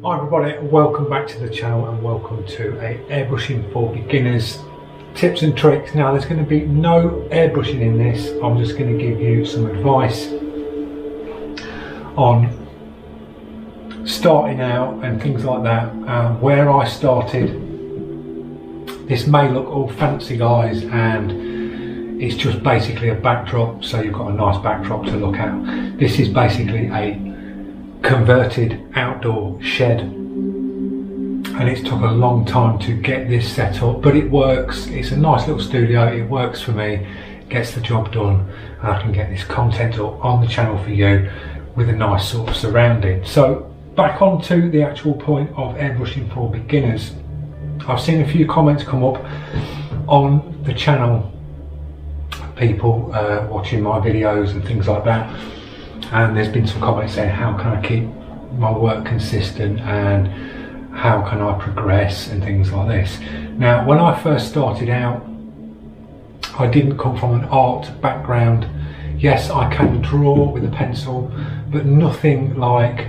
Hi everybody, welcome back to the channel and welcome to a airbrushing for beginners tips and tricks. Now there's going to be no airbrushing in this. I'm just going to give you some advice on starting out and things like that. Where I started, this may look all fancy guys, and it's just basically a backdrop, so you've got a nice backdrop to look at. This is basically a converted outdoor shed, and it's took a long time to get this set up, but it works. It's a nice little studio, it works for me, gets the job done, and I can get this content up on the channel for you with a nice sort of surrounding. So back onto the actual point of airbrushing for beginners. I've seen a few comments come up on the channel, people watching my videos and things like that, and there's been some comments saying how can I keep my work consistent and how can I progress and things like this. Now when I first started out, I didn't come from an art background. Yes, I can draw with a pencil, but nothing like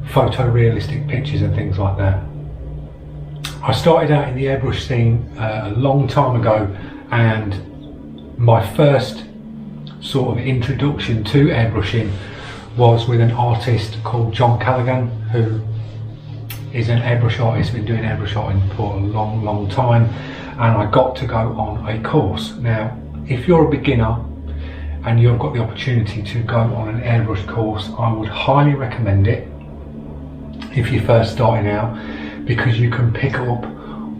photorealistic pictures and things like that. I started out in the airbrush scene a long time ago, and my first sort of introduction to airbrushing was with an artist called John Callaghan, who is an airbrush artist, been doing airbrush arting for a long time, and I got to go on a course. Now if you're a beginner and you've got the opportunity to go on an airbrush course, I would highly recommend it if you're first starting out, because you can pick up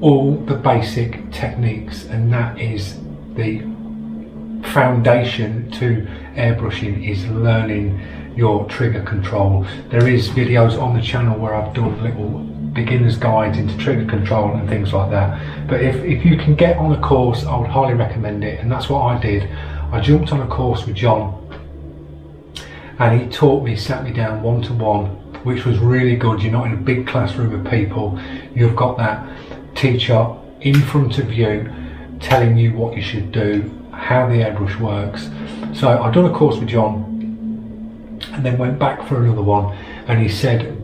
all the basic techniques, and that is the foundation to airbrushing, is learning your trigger control. There is videos on the channel where I've done little beginner's guides into trigger control and things like that, but if you can get on a course, I would highly recommend it, and that's what I did. I jumped on a course with John, and he taught me, sat me down one-to-one, which was really good. You're not in a big classroom of people, you've got that teacher in front of you telling you what you should do, how the airbrush works. So I've done a course with John and then went back for another one, and he said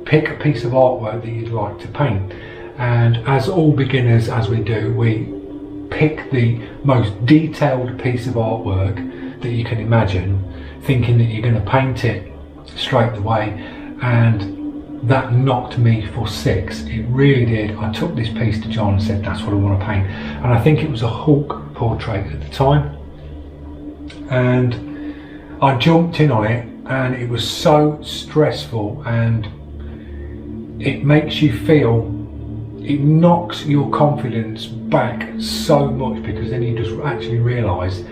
pick a piece of artwork that you'd like to paint, and as all beginners, as we do, we pick the most detailed piece of artwork that you can imagine, thinking that you're going to paint it straight away, and that knocked me for six. It really did. I took this piece to John and said that's what I want to paint, and I think it was a Hawk portrait at the time, and I jumped in on it, and it was so stressful, and it makes you feel, it knocks your confidence back so much, because then you just actually realise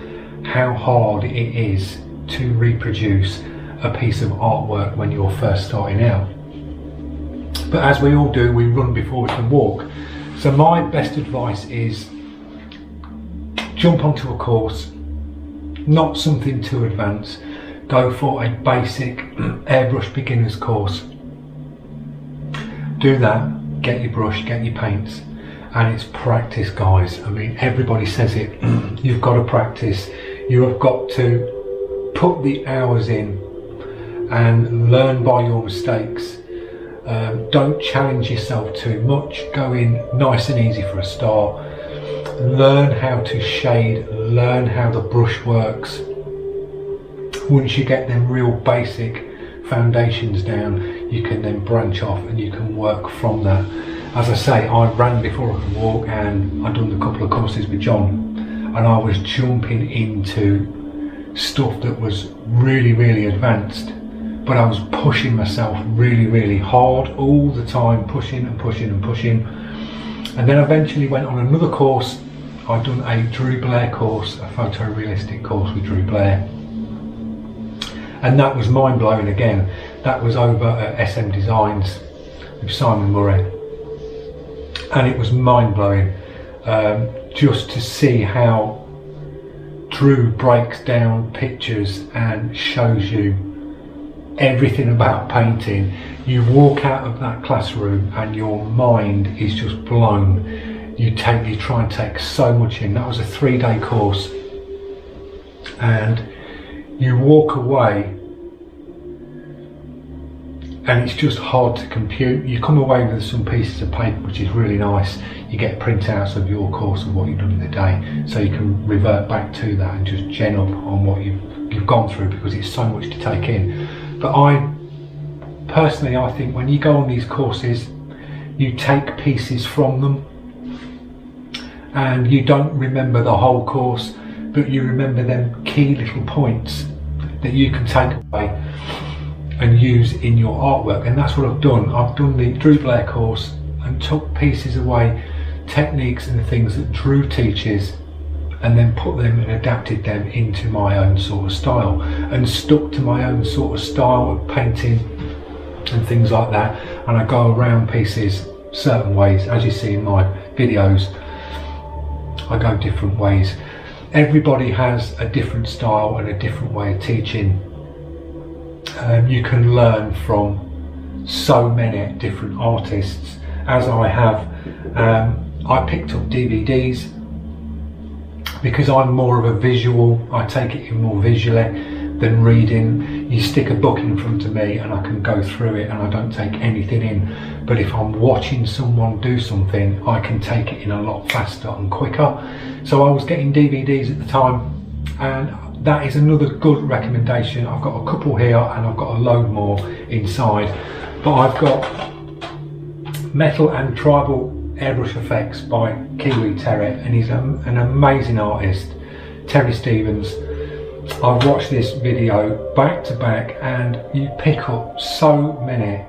how hard it is to reproduce a piece of artwork when you're first starting out. But as we all do, we run before we can walk. So my best advice is jump onto a course, not something too advanced. Go for a basic airbrush beginners course. Do that, get your brush, get your paints, and it's practice, guys. I mean, everybody says it. You've got to practice. You have got to put the hours in and learn by your mistakes. Don't challenge yourself too much. Go in nice and easy for a start. Learn how to shade, learn how the brush works. Once you get them real basic foundations down, you can then branch off and you can work from that. As I say, I ran before I could walk, and I'd done a couple of courses with John, and I was jumping into stuff that was really advanced, but I was pushing myself really hard all the time, pushing and pushing. And then eventually went on another course. I'd done a Drew Blair course, a photorealistic course with Drew Blair, and that was mind-blowing again. That was over at SM Designs with Simon Murray, and it was mind-blowing just to see how Drew breaks down pictures and shows you everything about painting. You walk out of that classroom and your mind is just blown. You try and take so much in. That was a 3-day course, and you walk away and it's just hard to compute. You come away with some pieces of paper which is really nice. You get printouts of your course of what you've done in the day, so you can revert back to that and just gen up on what you've gone through, because it's so much to take in. But I personally, I think when you go on these courses, you take pieces from them, and you don't remember the whole course, but you remember them key little points that you can take away and use in your artwork. And that's what I've done. I've done the Drew Blair course and took pieces away, techniques and the things that Drew teaches, and then put them and adapted them into my own sort of style, and stuck to my own sort of style of painting and things like that. And I go around pieces certain ways, as you see in my videos. I go different ways. Everybody has a different style and a different way of teaching. You can learn from so many different artists, as I have. I picked up DVDs because I'm more of a visual. I take it in more visually than reading. You stick a book in front of me and I can go through it and I don't take anything in. But if I'm watching someone do something, I can take it in a lot faster and quicker. So I was getting DVDs at the time, and that is another good recommendation. I've got a couple here and I've got a load more inside. But I've got Metal and Tribal Airbrush Effects by Kiwi Terry, and he's an amazing artist, Terry Stevens. I've watched this video back to back, and you pick up so many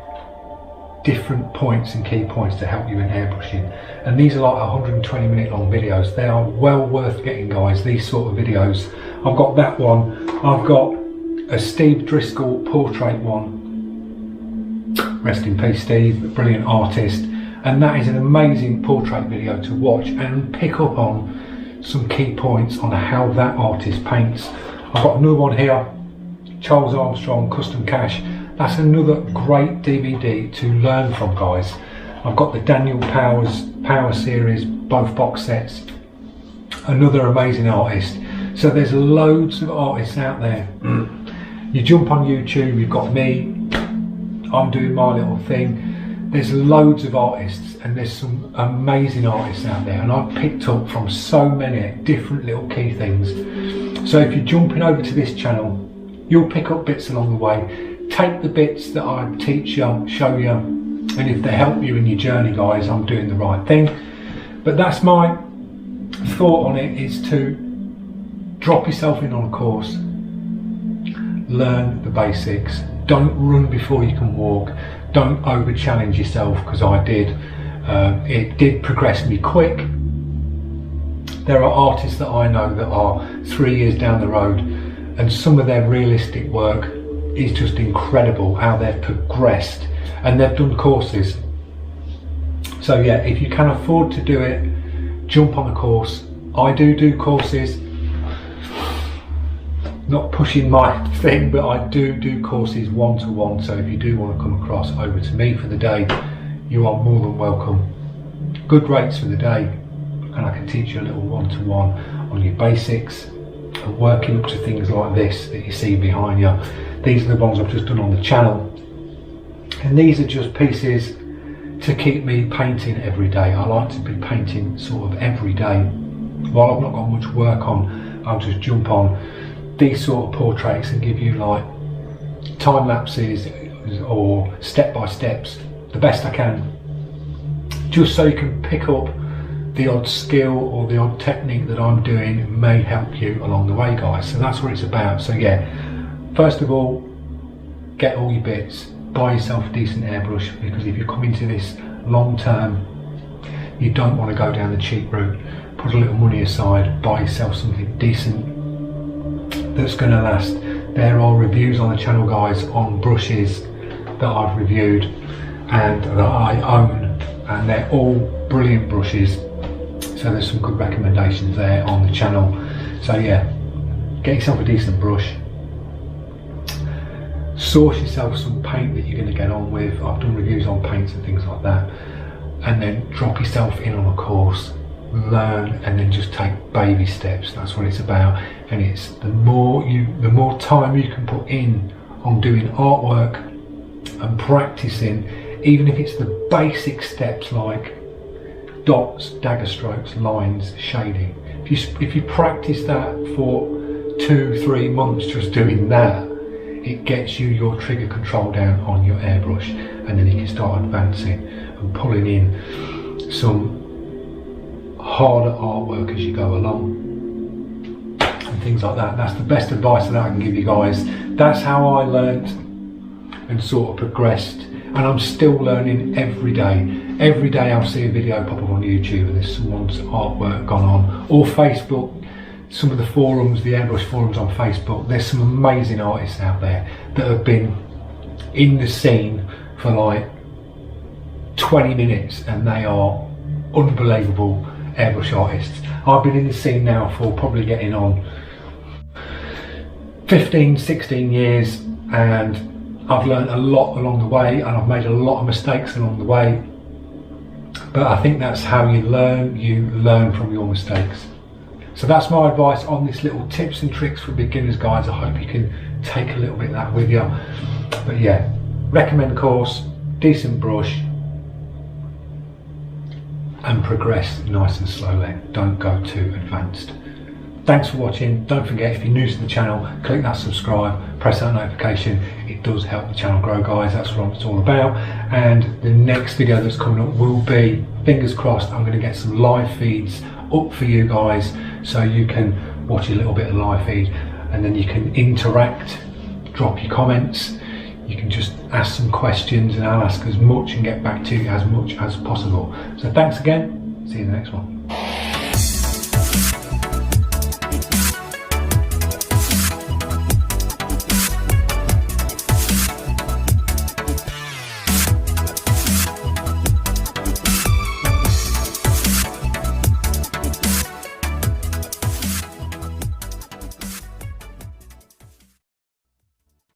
different points and key points to help you in airbrushing. And these are like 120-minute long videos. They are well worth getting, guys, these sort of videos. I've got that one. I've got a Steve Driscoll portrait one. Rest in peace, Steve, brilliant artist. And that is an amazing portrait video to watch and pick up on some key points on how that artist paints. I've got another one here, Charles Armstrong Custom Cash. That's another great DVD to learn from, guys. I've got the Daniel Power series, both box sets. Another amazing artist. So there's loads of artists out there. You jump on YouTube, you've got me, I'm doing my little thing. There's loads of artists, and there's some amazing artists out there, and I've picked up from so many different little key things. So if you're jumping over to this channel, you'll pick up bits along the way. Take the bits that I teach you, show you, and if they help you in your journey, guys, I'm doing the right thing. But that's my thought on it, is to drop yourself in on a course, learn the basics, don't run before you can walk, don't over challenge yourself, because I did. It did progress me quick. There are artists that I know that are 3 years down the road, and some of their realistic work is just incredible, how they've progressed, and they've done courses. So yeah, if you can afford to do it, jump on a course. I do courses, not pushing my thing, but I do courses one-to-one. So if you do want to come across over to me for the day, you are more than welcome. Good rates for the day, and I can teach you a little one-to-one on your basics and working up to things like this that you see behind you. These are the ones I've just done on the channel, and these are just pieces to keep me painting every day. I like to be painting sort of every day. While I've not got much work on, I'll just jump on these sort of portraits and give you like time lapses or step-by-steps, the best I can, just so you can pick up the odd skill or the odd technique that I'm doing may help you along the way, guys. So that's what it's about. So yeah, first of all, get all your bits, buy yourself a decent airbrush, because if you come into this long term, you don't want to go down the cheap route. Put a little money aside, buy yourself something decent that's going to last. There are reviews on the channel, guys, on brushes that I've reviewed and that I own, and they're all brilliant brushes. So there's some good recommendations there on the channel. So yeah, get yourself a decent brush, source yourself some paint that you're going to get on with. I've done reviews on paints and things like that, and then drop yourself in on a course, learn, and then just take baby steps. That's what it's about. And it's the more time you can put in on doing artwork, and practicing, even if it's the basic steps like dots, dagger strokes, lines, shading. If you practice that for 2-3 months, just doing that, it gets you your trigger control down on your airbrush, and then you can start advancing and pulling in some harder artwork as you go along and things like that. That's the best advice that I can give you guys. That's how I learnt and sort of progressed, and I'm still learning every day. Every day I'll see a video pop up on YouTube and there's someone's artwork gone on, or Facebook. Some of the forums, the airbrush forums on Facebook, there's some amazing artists out there that have been in the scene for like 20 minutes and they are unbelievable airbrush artists. I've been in the scene now for probably getting on 15-16 years, and I've learned a lot along the way, and I've made a lot of mistakes along the way, but I think that's how you learn from your mistakes. So that's my advice on this little tips and tricks for beginners, guys. I hope you can take a little bit of that with you. But yeah, recommend course, decent brush, and progress nice and slowly. Don't go too advanced. Thanks for watching. Don't forget, if you're new to the channel, click that subscribe, press that notification. It does help the channel grow, guys. That's what it's all about. And the next video that's coming up will be, fingers crossed, I'm going to get some live feeds up for you guys, so you can watch a little bit of live feed, and then you can interact, drop your comments, you can just ask some questions, and I'll ask as much and get back to you as much as possible. So thanks again, see you in the next one.